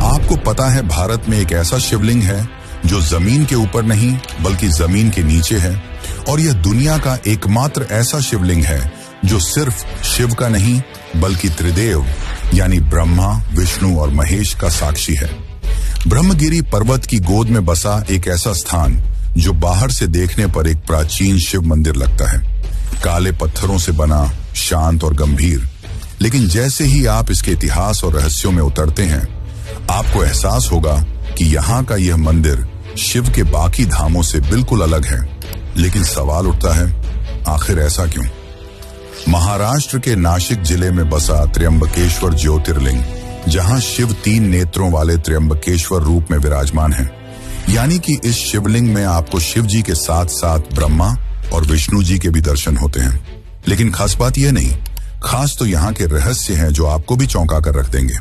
आपको पता है भारत में एक ऐसा शिवलिंग है जो जमीन के ऊपर नहीं बल्कि जमीन के नीचे है, और यह दुनिया का एकमात्र ऐसा शिवलिंग है जो सिर्फ शिव का नहीं बल्कि त्रिदेव यानी ब्रह्मा, विष्णु और महेश का साक्षी है। ब्रह्मगिरी पर्वत की गोद में बसा एक ऐसा स्थान जो बाहर से देखने पर एक प्राचीन शिव मंदिर लगता है, काले पत्थरों से बना, शांत और गंभीर। लेकिन जैसे ही आप इसके इतिहास और रहस्यों में उतरते हैं, आपको एहसास होगा कि यहाँ का यह मंदिर शिव के बाकी धामों से बिल्कुल अलग है। लेकिन सवाल उठता है, आखिर ऐसा क्यों? महाराष्ट्र के नासिक जिले में बसा त्र्यंबकेश्वर ज्योतिर्लिंग, जहां शिव 3 नेत्रों वाले त्र्यंबकेश्वर रूप में विराजमान है। यानी कि इस शिवलिंग में आपको शिव जी के साथ साथ ब्रह्मा और विष्णु जी के भी दर्शन होते हैं। लेकिन खास बात यह नहीं, खास तो यहाँ के रहस्य हैं जो आपको भी चौंका कर रख देंगे।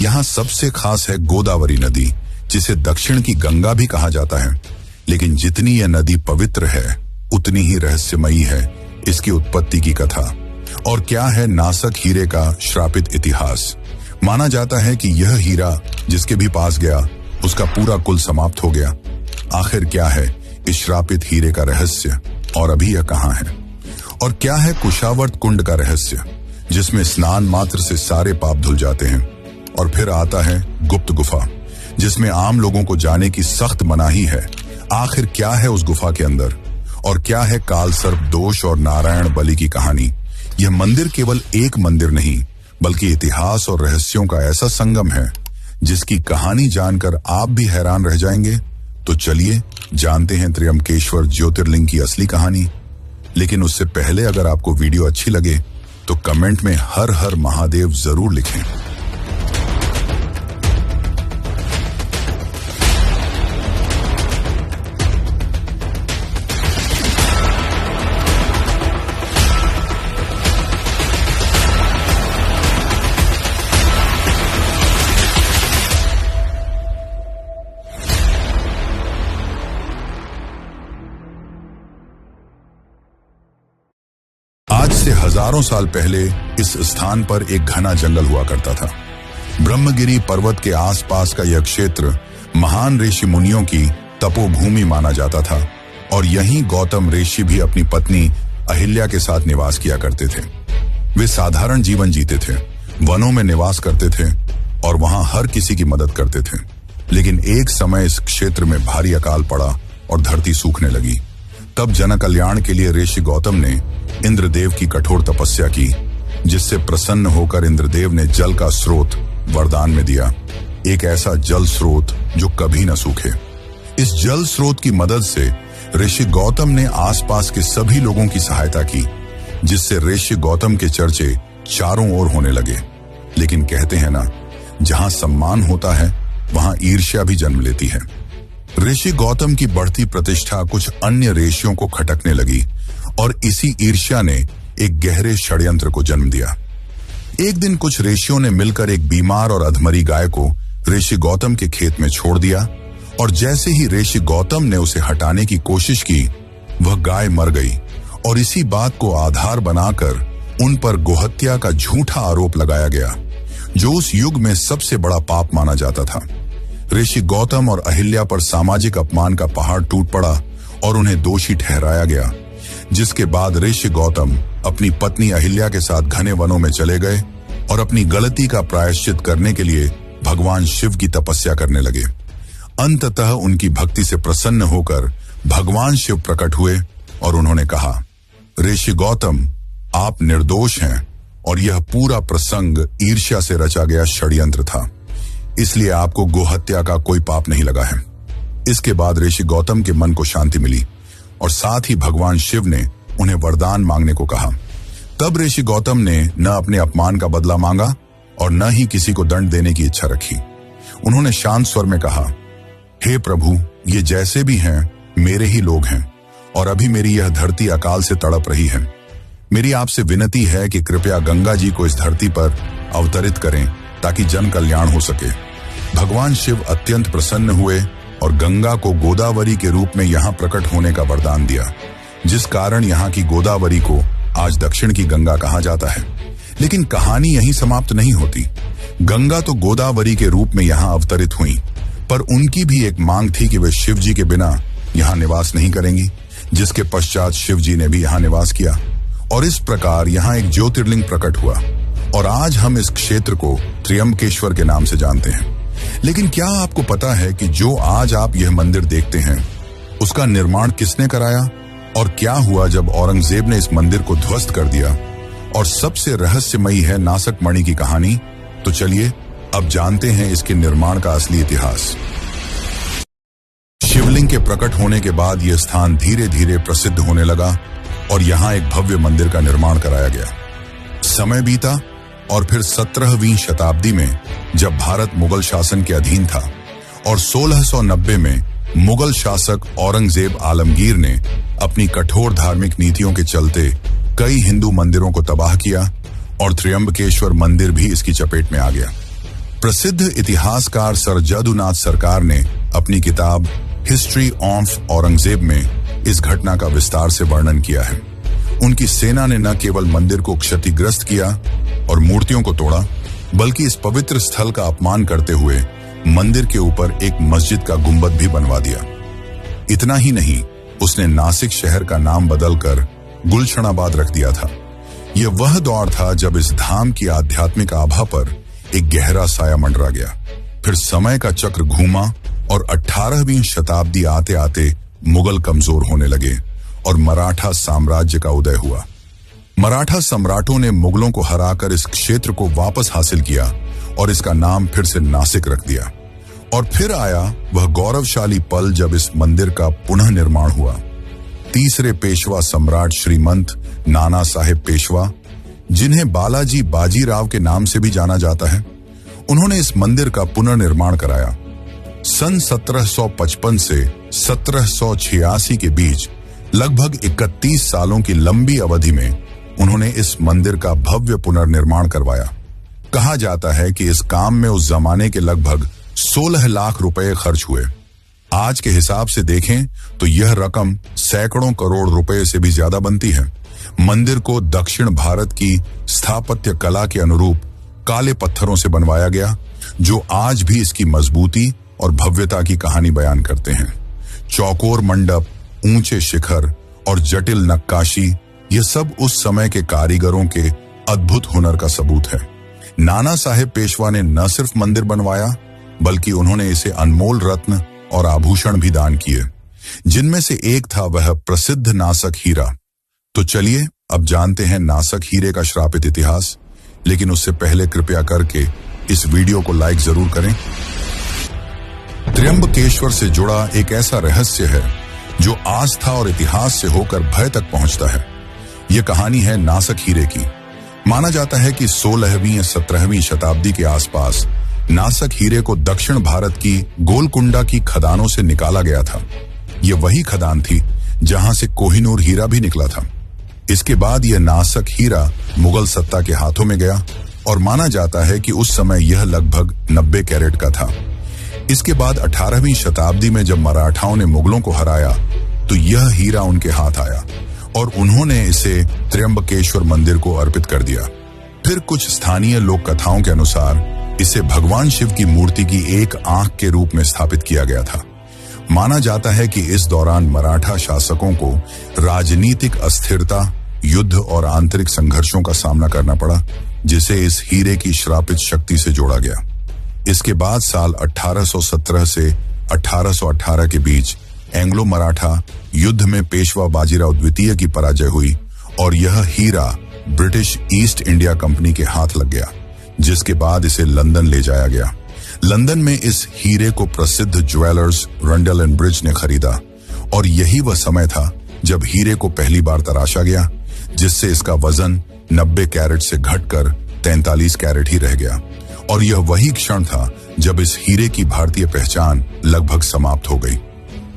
यहाँ सबसे खास है गोदावरी नदी, जिसे दक्षिण की गंगा भी कहा जाता है। लेकिन जितनी यह नदी पवित्र है, उतनी ही रहस्यमयी है इसकी उत्पत्ति की कथा। और क्या है नासक हीरे का श्रापित इतिहास। माना जाता है कि यह हीरा जिसके भी पास गया, उसका पूरा कुल समाप्त हो गया। आखिर क्या है इस श्रापित हीरे का रहस्य, और अभी यह कहाँ है? और क्या है कुशावर्त कुंड का रहस्य, जिसमें स्नान मात्र से सारे पाप धुल जाते हैं? और फिर आता है गुप्त गुफा, जिसमें आम लोगों को जाने की सख्त मनाही है। आखिर क्या है उस गुफा के अंदर? और क्या है काल सर्प दोष और नारायण बलि की कहानी? यह मंदिर केवल एक मंदिर नहीं बल्कि इतिहास और रहस्यों का ऐसा संगम है जिसकी कहानी जानकर आप भी हैरान रह जाएंगे। तो चलिए जानते हैं त्र्यंबकेश्वर ज्योतिर्लिंग की असली कहानी। लेकिन उससे पहले अगर आपको वीडियो अच्छी लगे तो कमेंट में हर हर महादेव जरूर लिखें। आज से हजारों साल पहले इस स्थान पर एक घना जंगल हुआ करता था। ब्रह्मगिरी पर्वत के आसपास का यह क्षेत्र महान ऋषि मुनियों की तपोभूमि माना जाता था, और यहीं गौतम ऋषि भी अपनी पत्नी अहिल्या के साथ निवास किया करते थे। वे साधारण जीवन जीते थे, वनों में निवास करते थे और वहां हर किसी की मदद करते थे। लेकिन एक समय इस क्षेत्र में भारी अकाल पड़ा और धरती सूखने लगी। तब जन कल्याण के लिए ऋषि गौतम ने इंद्रदेव की कठोर तपस्या की, जिससे प्रसन्न होकर इंद्रदेव ने जल का स्रोत वरदान में दिया, एक ऐसा जल स्रोत जो कभी न सूखे। इस जल स्रोत की मदद से ऋषि गौतम ने आसपास के सभी लोगों की सहायता की, जिससे ऋषि गौतम के चर्चे चारों ओर होने लगे। लेकिन कहते हैं ना, जहां सम्मान होता है वहां ईर्ष्या भी जन्म लेती है। ऋषि गौतम की बढ़ती प्रतिष्ठा कुछ अन्य ऋषियों को खटकने लगी, और इसी ईर्ष्या ने एक गहरे षड्यंत्र को जन्म दिया। एक दिन कुछ ऋषियों ने मिलकर एक बीमार और अधमरी गाय को ऋषि गौतम के खेत में छोड़ दिया, और जैसे ही ऋषि गौतम ने उसे हटाने की कोशिश की, वह गाय मर गई। और इसी बात को आधार बनाकर उन पर गोहत्या का झूठा आरोप लगाया गया, जो उस युग में सबसे बड़ा पाप माना जाता था। ऋषि गौतम और अहिल्या पर सामाजिक अपमान का पहाड़ टूट पड़ा और उन्हें दोषी ठहराया गया, जिसके बाद ऋषि गौतम अपनी पत्नी अहिल्या के साथ घने वनों में चले गए और अपनी गलती का प्रायश्चित करने के लिए भगवान शिव की तपस्या करने लगे। अंततः उनकी भक्ति से प्रसन्न होकर भगवान शिव प्रकट हुए और उन्होंने कहा, ऋषि गौतम, आप निर्दोष हैं और यह पूरा प्रसंग ईर्ष्या से रचा गया षड्यंत्र था, इसलिए आपको गोहत्या का कोई पाप नहीं लगा है। इसके बाद ऋषि गौतम के मन को शांति मिली और साथ ही भगवान शिव ने उन्हें वरदान मांगने को कहा। तब ऋषि गौतम ने न अपने अपमान का बदला मांगा और न ही किसी को दंड देने की इच्छा रखी। उन्होंने शांत स्वर में कहा, हे प्रभु, ये जैसे भी हैं मेरे ही लोग हैं और अभी मेरी यह धरती अकाल से तड़प रही है। मेरी आपसे विनती है कि कृपया गंगा जी को इस धरती पर अवतरित करें ताकि जन कल्याण हो सके। भगवान शिव अत्यंत प्रसन्न हुए और गंगा को गोदावरी के रूप में यहाँ प्रकट होने का वरदान दिया, जिस कारण यहाँ की गोदावरी को आज दक्षिण की गंगा कहा जाता है। लेकिन कहानी यहीं समाप्त नहीं होती। गंगा तो गोदावरी के रूप में यहाँ अवतरित हुई, पर उनकी भी एक मांग थी कि वे शिव जी के बिना यहाँ निवास नहीं करेंगी, जिसके पश्चात शिव जी ने भी यहाँ निवास किया और इस प्रकार यहाँ एक ज्योतिर्लिंग प्रकट हुआ और आज हम इस क्षेत्र को त्र्यंबकेश्वर के नाम से जानते हैं। लेकिन क्या आपको पता है कि जो आज आप यह मंदिर देखते हैं उसका निर्माण किसने कराया और क्या हुआ जब औरंगजेब ने इस मंदिर को ध्वस्त कर दिया? और सबसे रहस्यमयी है नासक मणि की कहानी। तो चलिए अब जानते हैं इसके निर्माण का असली इतिहास। शिवलिंग के प्रकट होने के बाद यह स्थान धीरे धीरे प्रसिद्ध होने लगा और यहाँ एक भव्य मंदिर का निर्माण कराया गया। समय बीता और फिर 17वीं शताब्दी में जब भारत मुगल शासन के अधीन था और 1690 में मुगल शासक औरंगजेब आलमगीर ने अपनी कठोर धार्मिक नीतियों के चलते कई हिंदू मंदिरों को तबाह किया और त्र्यंबकेश्वर मंदिर भी इसकी चपेट में आ गया। प्रसिद्ध इतिहासकार सर जदुनाथ सरकार ने अपनी किताब हिस्ट्री ऑफ औरंगजेब में इस घटना का विस्तार से वर्णन किया है। उनकी सेना ने न केवल मंदिर को क्षतिग्रस्त किया और मूर्तियों को तोड़ा, बल्कि इस पवित्र स्थल का अपमान करते हुए मंदिर के ऊपर एक मस्जिद का गुंबद भी बनवा दिया। इतना ही नहीं, उसने नासिक शहर का नाम बदलकर गुलशनाबाद रख दिया था। यह वह दौर था जब इस धाम की आध्यात्मिक आभा पर एक गहरा साया मंडरा गया। फिर समय का चक्र घूमा और 18वीं शताब्दी आते आते मुगल कमजोर होने लगे और मराठा साम्राज्य का उदय हुआ। मराठा सम्राटों ने मुगलों को हराकर इस क्षेत्र को वापस हासिल किया और इसका नाम फिर से नासिक रख दिया। और फिर आया वह गौरवशाली पल जब इस मंदिर का पुनः निर्माण हुआ। तीसरे पेशवा सम्राट श्रीमंत नाना साहेब पेशवा, जिन्हें बालाजी बाजीराव के नाम से भी जाना जाता है, उन्होंने इस मंदिर का पुनर्निर्माण कराया। सन 1755 से 1786 के बीच लगभग 31 सालों की लंबी अवधि में उन्होंने इस मंदिर का भव्य पुनर्निर्माण करवाया। कहा जाता है कि इस काम में उस जमाने के लगभग 16 लाख रुपए खर्च हुए। आज के हिसाब से देखें तो यह रकम सैकड़ों करोड़ रुपए से भी ज्यादा बनती है। मंदिर को दक्षिण भारत की स्थापत्य कला के अनुरूप काले पत्थरों से बनवाया गया, जो आज भी इसकी मजबूती और भव्यता की कहानी बयान करते हैं। चौकोर मंडप, ऊंचे शिखर और जटिल नक्काशी, यह सब उस समय के कारीगरों के अद्भुत हुनर का सबूत है। नाना साहेब पेशवा ने न सिर्फ मंदिर बनवाया, बल्कि उन्होंने इसे अनमोल रत्न और आभूषण भी दान किए, जिनमें से एक था वह प्रसिद्ध नासक हीरा। तो चलिए अब जानते हैं नासक हीरे का श्रापित इतिहास। लेकिन उससे पहले कृपया करके इस वीडियो को लाइक जरूर करें। त्र्यंबकेश्वर से जुड़ा एक ऐसा रहस्य है जो आस्था और इतिहास से होकर भय तक पहुंचता है। यह कहानी है नासक हीरे की। माना जाता है कि 16वीं या 17वीं शताब्दी के आसपास नासक हीरे को दक्षिण भारत की गोलकुंडा की खदानों से निकाला गया था। यह वही खदान थी जहां से कोहिनूर हीरा भी निकला था। इसके बाद यह नासक हीरा मुगल सत्ता के हाथों में गया और माना जाता है कि उस समय यह लगभग 90 कैरेट का था। इसके बाद 18वीं शताब्दी में जब मराठाओं ने मुगलों को हराया तो यह हीरा उनके हाथ आया और उन्होंने इसे त्र्यंबकेश्वर मंदिर को अर्पित कर दिया। फिर कुछ स्थानीय लोक कथाओं के अनुसार इसे भगवान शिव की मूर्ति की एक आंख के रूप में स्थापित किया गया था। माना जाता है कि इस दौरान मराठा शासकों को राजनीतिक अस्थिरता, युद्ध और आंतरिक संघर्षों का सामना करना पड़ा, जिसे इस हीरे की श्रापित शक्ति से जोड़ा गया। इसके बाद साल 1817 से 1818 के बीच एंग्लो मराठा युद्ध में पेशवा बाजीराव द्वितीय की पराजय हुई और यह हीरा ब्रिटिश ईस्ट इंडिया कंपनी के हाथ लग गया, जिसके बाद इसे लंदन ले जाया गया। लंदन में इस हीरे को प्रसिद्ध ज्वेलर्स रंडल एंड ब्रिज ने खरीदा और यही वह समय था जब हीरे को पहली बार तराशा गया, जिससे इसका वजन 90 कैरेट से घटकर 43 कैरेट ही रह गया। और यह वही क्षण था जब इस हीरे की भारतीय पहचान लगभग समाप्त हो गई।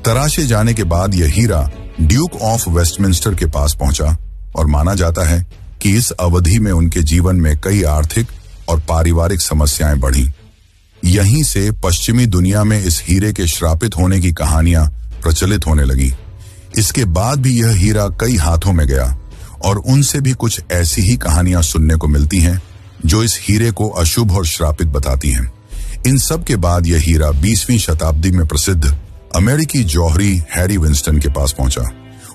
तराशे जाने के बाद यह हीरा ड्यूक ऑफ वेस्टमिंस्टर के पास पहुंचा और माना जाता है कि इस अवधि में उनके जीवन में कई आर्थिक और पारिवारिक समस्याएं बढ़ी। यहीं से पश्चिमी दुनिया में इस हीरे के श्रापित होने की कहानियां प्रचलित होने लगी। इसके बाद भी यह हीरा कई हाथों में गया और उनसे भी कुछ ऐसी ही कहानियां सुनने को मिलती हैं, जो इस हीरे को अशुभ और श्रापित बताती हैं। इन सब के बाद यह हीरा 20वीं शताब्दी में प्रसिद्ध अमेरिकी जौहरी हैरी विंस्टन के पास पहुंचा।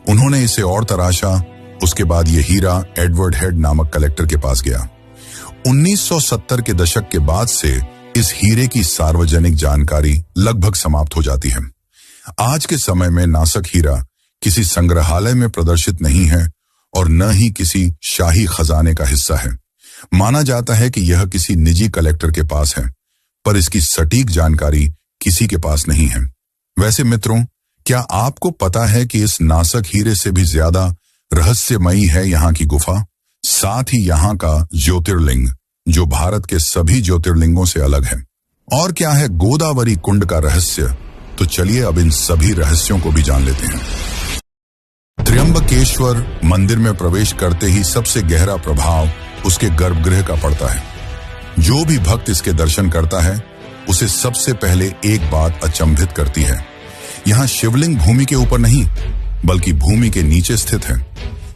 उन्होंने इसे और तराशा। उसके बाद यह हीरा एडवर्ड हेड नामक कलेक्टर के पास गया। 1970 के दशक के बाद से इस हीरे की सार्वजनिक जानकारी लगभग समाप्त हो जाती है। आज के समय में नासक हीरा किसी संग्रहालय में प्रदर्शित नहीं है और न ही किसी शाही खजाने का हिस्सा है। माना जाता है कि यह किसी निजी कलेक्टर के पास है, पर इसकी सटीक जानकारी किसी के पास नहीं है। वैसे मित्रों, क्या आपको पता है कि इस नासक हीरे से भी ज्यादा रहस्यमयी है यहाँ की गुफा, साथ ही यहाँ का ज्योतिर्लिंग, जो भारत के सभी ज्योतिर्लिंगों से अलग है। और क्या है गोदावरी कुंड का रहस्य, तो चलिए अब इन सभी रहस्यों को भी जान लेते हैं। त्र्यंबकेश्वर मंदिर में प्रवेश करते ही सबसे गहरा प्रभाव उसके गर्भगृह का पड़ता है। जो भी भक्त इसके दर्शन करता है उसे सबसे पहले एक बात अचंभित करती है। यहाँ शिवलिंग भूमि के ऊपर नहीं बल्कि भूमि के नीचे स्थित है।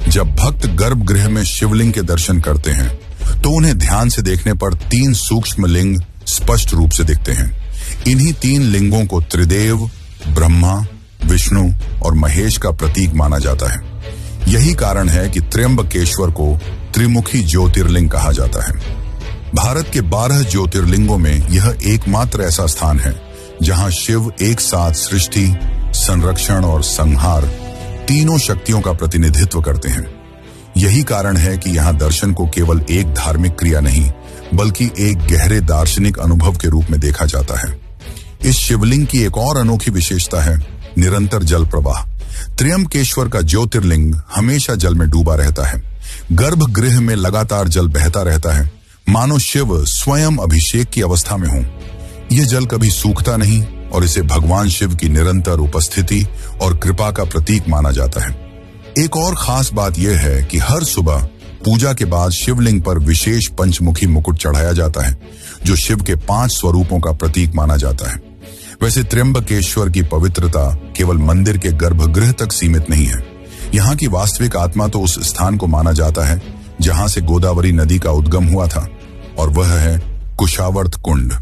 जब भक्त गर्भगृह में शिवलिंग के दर्शन करते हैं तो उन्हें ध्यान से देखने पर 3 सूक्ष्म लिंग स्पष्ट रूप से दिखते हैं। इन्हीं 3 लिंगों को त्रिदेव, ब्रह्मा, विष्णु और महेश का प्रतीक माना जाता है। यही कारण है कि त्र्यंबकेश्वर को त्रिमुखी ज्योतिर्लिंग कहा जाता है। भारत के 12 ज्योतिर्लिंगों में यह एकमात्र ऐसा स्थान है जहां शिव एक साथ सृष्टि, संरक्षण और संहार तीनों शक्तियों का प्रतिनिधित्व करते हैं। यही कारण है कि यहाँ दर्शन को केवल एक धार्मिक क्रिया नहीं बल्कि एक गहरे दार्शनिक अनुभव के रूप में देखा जाता है। इस शिवलिंग की एक और अनोखी विशेषता है निरंतर जल प्रवाह। त्र्यंबकेश्वर का ज्योतिर्लिंग हमेशा जल में डूबा रहता है। गर्भगृह में लगातार जल बहता रहता है, मानो शिव स्वयं अभिषेक की अवस्था में हो। यह जल कभी सूखता नहीं और इसे भगवान शिव की निरंतर उपस्थिति और कृपा का प्रतीक माना जाता है। एक और खास बात यह है कि हर सुबह पूजा के बाद शिवलिंग पर विशेष पंचमुखी मुकुट चढ़ाया जाता है, जो शिव के 5 स्वरूपों का प्रतीक माना जाता है। वैसे त्र्यंबकेश्वर की पवित्रता केवल मंदिर के गर्भगृह तक सीमित नहीं है। यहाँ की वास्तविक आत्मा तो उस स्थान को माना जाता है जहाँ से गोदावरी नदी का उद्गम हुआ था, और वह है कुशावर्त कुंड।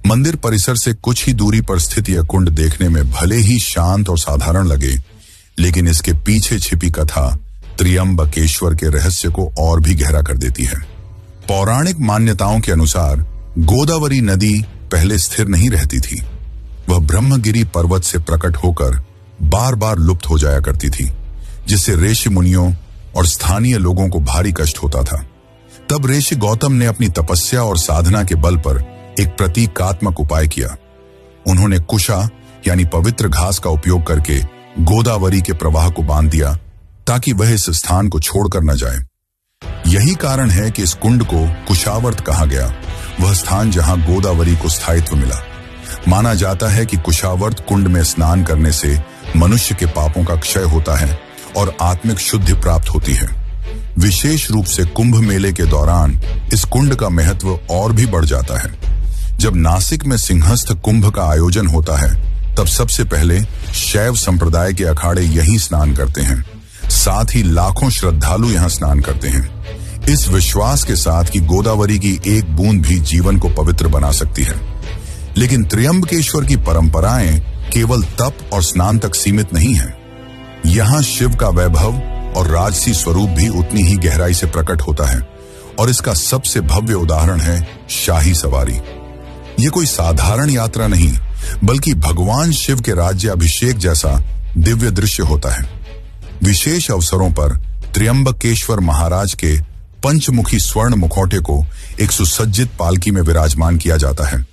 मंदिर परिसर से कुछ ही दूरी पर स्थित यह कुंड देखने में भले ही शांत और साधारण लगे, लेकिन इसके पीछे छिपी कथा त्र्यंबकेश्वर के रहस्य को और भी गहरा कर देती है। पौराणिक मान्यताओं के अनुसार गोदावरी नदी पहले स्थिर नहीं रहती थी। वह ब्रह्मगिरी पर्वत से प्रकट होकर बार बार लुप्त हो जाया करती थी, जिससे ऋषि मुनियों और स्थानीय लोगों को भारी कष्ट होता था। तब ऋषि गौतम ने अपनी तपस्या और साधना के बल पर एक प्रतीकात्मक उपाय किया। उन्होंने कुशा यानी पवित्र घास का उपयोग करके गोदावरी के प्रवाह को बांध दिया ताकि वह इस स्थान को छोड़कर न जाए। यही कारण है कि इस कुंड को कुशावर्त कहा गया, वह स्थान जहां गोदावरी को स्थायित्व मिला। माना जाता है कि कुशावर्त कुंड में स्नान करने से मनुष्य के पापों का क्षय होता है और आत्मिक शुद्धि प्राप्त होती है। विशेष रूप से कुंभ मेले के दौरान इस कुंड का महत्व और भी बढ़ जाता है। जब नासिक में सिंहस्थ कुंभ का आयोजन होता है, तब सबसे पहले शैव संप्रदाय के अखाड़े यहीं स्नान करते हैं। साथ ही लाखों श्रद्धालु यहां स्नान करते हैं, इस विश्वास के साथ कि गोदावरी की एक बूंद भी जीवन को पवित्र बना सकती है। लेकिन त्र्यंबकेश्वर की परंपराएं केवल तप और स्नान तक सीमित नहीं है। यहाँ शिव का वैभव और राजसी स्वरूप भी उतनी ही गहराई से प्रकट होता है, और इसका सबसे भव्य उदाहरण है शाही सवारी। ये कोई साधारण यात्रा नहीं बल्कि भगवान शिव के राज्याभिषेक जैसा दिव्य दृश्य होता है। विशेष अवसरों पर त्र्यंबकेश्वर महाराज के पंचमुखी स्वर्ण मुखौटे को एक सुसज्जित पालकी में विराजमान किया जाता है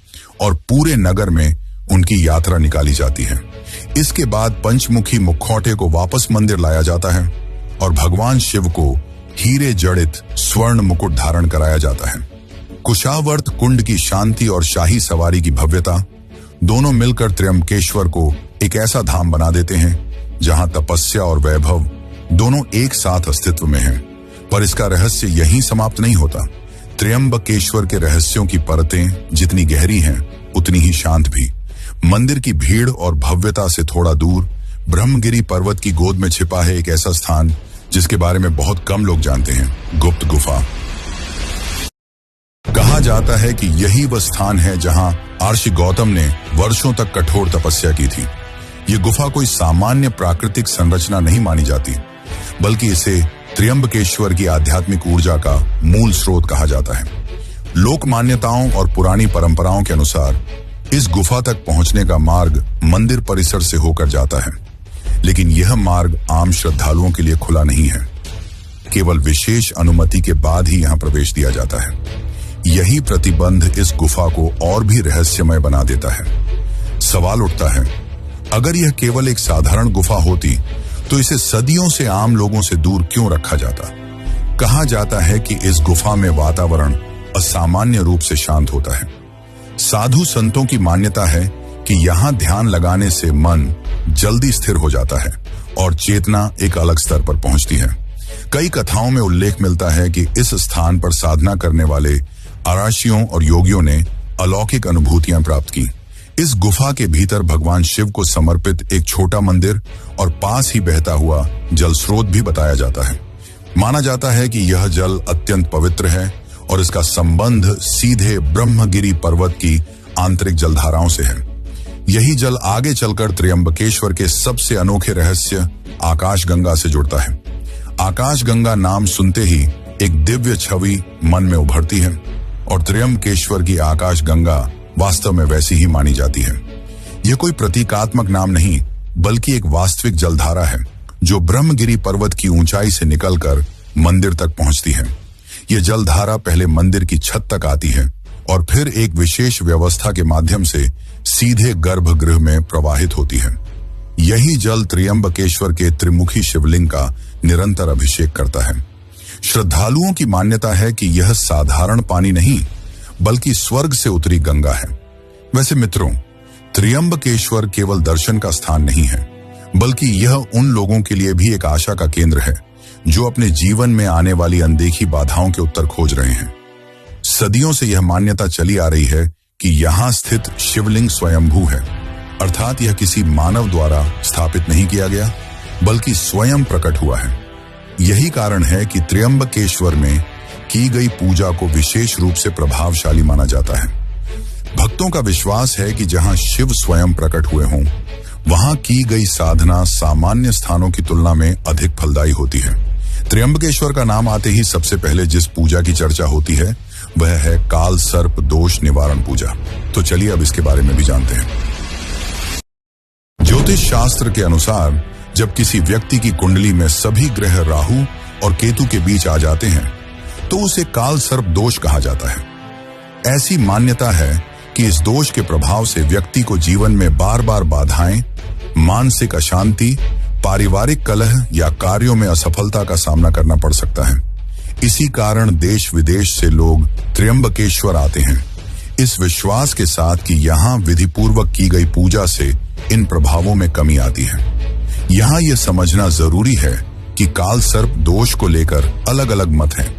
और पूरे नगर में उनकी यात्रा निकाली जाती है। इसके बाद पंचमुखी मुखौटे को वापस मंदिर लाया जाता है और भगवान शिव को हीरे जड़ित स्वर्ण मुकुट धारण कराया जाता है। कुशावर्त कुंड की शांति और शाही सवारी की भव्यता दोनों मिलकर त्र्यंबकेश्वर को एक ऐसा धाम बना देते हैं जहां तपस्या और वैभव दोनों एक साथ अस्तित्व में हैं। पर इसका रहस्य यहीं समाप्त नहीं होता। त्र्यंबकेश्वर के रहस्यों की परतें जितनी गहरी हैं, उतनी ही शांत भी। मंदिर की भीड़ और भव्यता से थोड़ा दूर ब्रह्मगिरी पर्वत की गोद में छिपा है एक ऐसा स्थान जिसके बारे में बहुत कम लोग जानते हैं, गुप्त गुफा। जाता है कि यही वह स्थान है जहां महर्षि गौतम ने वर्षों तक कठोर तपस्या की थी। ये गुफा कोई सामान्य प्राकृतिक संरचना नहीं मानी जाती, बल्कि इसे त्र्यंबकेश्वर की आध्यात्मिक ऊर्जा का मूल स्रोत कहा जाता है। लोक मान्यताओं और पुरानी परंपराओं के अनुसार इस गुफा तक पहुंचने का मार्ग मंदिर परिसर से होकर जाता है, लेकिन यह मार्ग आम श्रद्धालुओं के लिए खुला नहीं है। केवल विशेष अनुमति के बाद ही यहां प्रवेश दिया जाता है। यही प्रतिबंध इस गुफा को और भी रहस्यमय बना देता है। सवाल उठता है, अगर यह केवल एक साधारण गुफा होती तो इसे सदियों से आम लोगों से दूर क्यों रखा जाता? कहा जाता है कि इस गुफा में वातावरण असामान्य रूप से शांत होता है। साधु संतों की मान्यता है कि यहां ध्यान लगाने से मन जल्दी स्थिर हो जाता है और चेतना एक अलग स्तर पर पहुंचती है। कई कथाओं में उल्लेख मिलता है कि इस स्थान पर साधना करने वाले आराशियों और योगियों ने अलौकिक अनुभूतियां प्राप्त की। इस गुफा के भीतर भगवान शिव को समर्पित एक छोटा मंदिर और पास ही बहता हुआ जल स्रोत भी बताया जाता है। माना जाता है कि यह जल अत्यंत पवित्र है और इसका संबंध सीधे ब्रह्मगिरी पर्वत की आंतरिक जलधाराओं से है। यही जल आगे चलकर त्र्यंबकेश्वर के सबसे अनोखे रहस्य आकाशगंगा से जुड़ता है। आकाशगंगा नाम सुनते ही एक दिव्य छवि मन में उभरती है और त्र्यंबकेश्वर की आकाशगंगा वास्तव में वैसी ही मानी जाती है। यह कोई प्रतीकात्मक नाम नहीं, बल्कि एक वास्तविक जलधारा है जो ब्रह्मगिरी पर्वत की ऊंचाई से निकलकर मंदिर तक पहुंचती है। यह जलधारा पहले मंदिर की छत तक आती है और फिर एक विशेष व्यवस्था के माध्यम से सीधे गर्भगृह में प्रवाहित होती है। यही जल त्र्यंबकेश्वर के त्रिमुखी शिवलिंग का निरंतर अभिषेक करता है। श्रद्धालुओं की मान्यता है कि यह साधारण पानी नहीं, बल्कि स्वर्ग से उतरी गंगा है। वैसे मित्रों, त्र्यंबकेश्वर केवल दर्शन का स्थान नहीं है, बल्कि यह उन लोगों के लिए भी एक आशा का केंद्र है जो अपने जीवन में आने वाली अनदेखी बाधाओं के उत्तर खोज रहे हैं। सदियों से यह मान्यता चली आ रही है कि यहाँ स्थित शिवलिंग स्वयंभू है, अर्थात यह किसी मानव द्वारा स्थापित नहीं किया गया, बल्कि स्वयं प्रकट हुआ है। यही कारण है कि त्र्यंबकेश्वर में की गई पूजा को विशेष रूप से प्रभावशाली माना जाता है। भक्तों का विश्वास है कि जहां शिव स्वयं प्रकट हुए हों, वहां की गई साधना सामान्य स्थानों की तुलना में अधिक फलदायी होती है। त्र्यंबकेश्वर का नाम आते ही सबसे पहले जिस पूजा की चर्चा होती है वह है काल सर्प दोष निवारण पूजा। तो चलिए अब इसके बारे में भी जानते हैं। ज्योतिष शास्त्र के अनुसार जब किसी व्यक्ति की कुंडली में सभी ग्रह राहु और केतु के बीच आ जाते हैं तो उसे काल सर्प दोष कहा जाता है। ऐसी मान्यता है कि इस दोष के प्रभाव से व्यक्ति को जीवन में बार बार बाधाएं, मानसिक अशांति, पारिवारिक कलह या कार्यों में असफलता का सामना करना पड़ सकता है। इसी कारण देश विदेश से लोग त्र्यंबकेश्वर आते हैं, इस विश्वास के साथ कि यहाँ विधिपूर्वक की गई पूजा से इन प्रभावों में कमी आती है। यहाँ यह समझना जरूरी है कि काल सर्प दोष को लेकर अलग अलग मत हैं।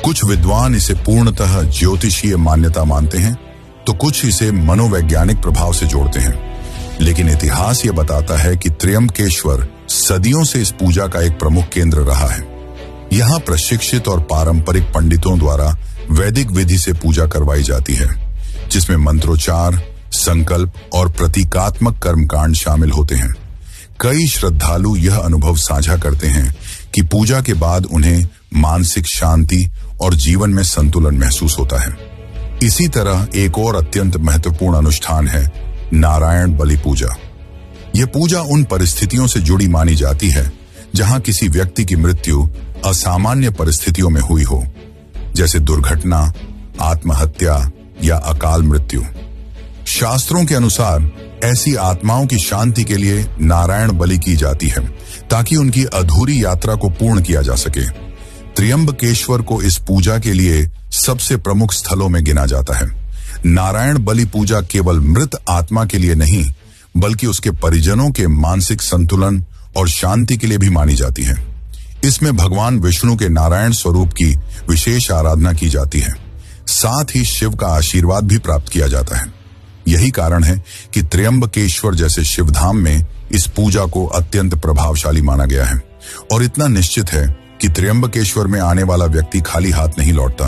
कुछ विद्वान इसे पूर्णतः ज्योतिषीय मान्यता मानते हैं, तो कुछ इसे मनोवैज्ञानिक प्रभाव से जोड़ते हैं। लेकिन इतिहास यह बताता है कि त्र्यंबकेश्वर सदियों से इस पूजा का एक प्रमुख केंद्र रहा है। यहाँ प्रशिक्षित और पारंपरिक पंडितों द्वारा वैदिक विधि से पूजा करवाई जाती है, जिसमें मंत्रोच्चार, संकल्प और प्रतीकात्मक कर्मकांड शामिल होते हैं। कई श्रद्धालु यह अनुभव साझा करते हैं कि पूजा के बाद उन्हें मानसिक शांति और जीवन में संतुलन महसूस होता है। इसी तरह एक और अत्यंत महत्वपूर्ण अनुष्ठान है नारायण बलि पूजा। यह पूजा उन परिस्थितियों से जुड़ी मानी जाती है जहां किसी व्यक्ति की मृत्यु असामान्य परिस्थितियों में हुई हो, जैसे दुर्घटना, आत्महत्या या अकाल मृत्यु। शास्त्रों के अनुसार ऐसी आत्माओं की शांति के लिए नारायण बलि की जाती है ताकि उनकी अधूरी यात्रा को पूर्ण किया जा सके। त्र्यंबकेश्वर को इस पूजा के लिए सबसे प्रमुख स्थलों में गिना जाता है। नारायण बलि पूजा केवल मृत आत्मा के लिए नहीं, बल्कि उसके परिजनों के मानसिक संतुलन और शांति के लिए भी मानी जाती है। इसमें भगवान विष्णु के नारायण स्वरूप की विशेष आराधना की जाती है। साथ ही शिव का आशीर्वाद भी प्राप्त किया जाता है। यही कारण है कि त्र्यंबकेश्वर जैसे शिवधाम में इस पूजा को अत्यंत प्रभावशाली माना गया है और इतना निश्चित है कि त्र्यंबकेश्वर में आने वाला व्यक्ति खाली हाथ नहीं लौटता।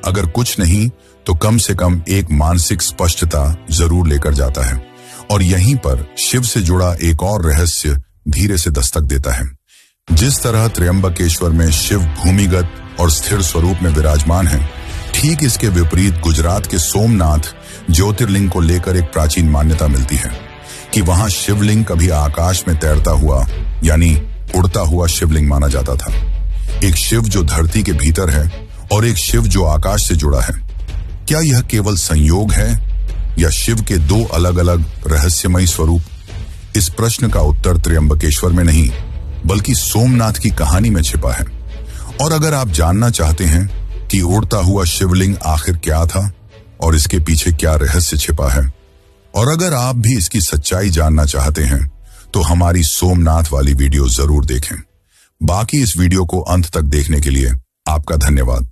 अगर कुछ नहीं तो कम से कम एक मानसिक स्पष्टता जरूर लेकर जाता है। और यहीं पर शिव से जुड़ा एक और रहस्य धीरे से दस्तक देता है। जिस तरह त्र्यंबकेश्वर में शिव भूमिगत और स्थिर स्वरूप में विराजमान है, ठीक इसके विपरीत गुजरात के सोमनाथ ज्योतिर्लिंग को लेकर एक प्राचीन मान्यता मिलती है कि वहां शिवलिंग कभी आकाश में तैरता हुआ यानी उड़ता हुआ शिवलिंग माना जाता था। एक शिव जो धरती के भीतर है और एक शिव जो आकाश से जुड़ा है। क्या यह केवल संयोग है या शिव के दो अलग अलग रहस्यमयी स्वरूप? इस प्रश्न का उत्तर त्र्यंबकेश्वर में नहीं बल्कि सोमनाथ की कहानी में छिपा है। और अगर आप जानना चाहते हैं कि उड़ता हुआ शिवलिंग आखिर क्या था और इसके पीछे क्या रहस्य छिपा है, और अगर आप भी इसकी सच्चाई जानना चाहते हैं, तो हमारी सोमनाथ वाली वीडियो जरूर देखें। बाकी इस वीडियो को अंत तक देखने के लिए आपका धन्यवाद।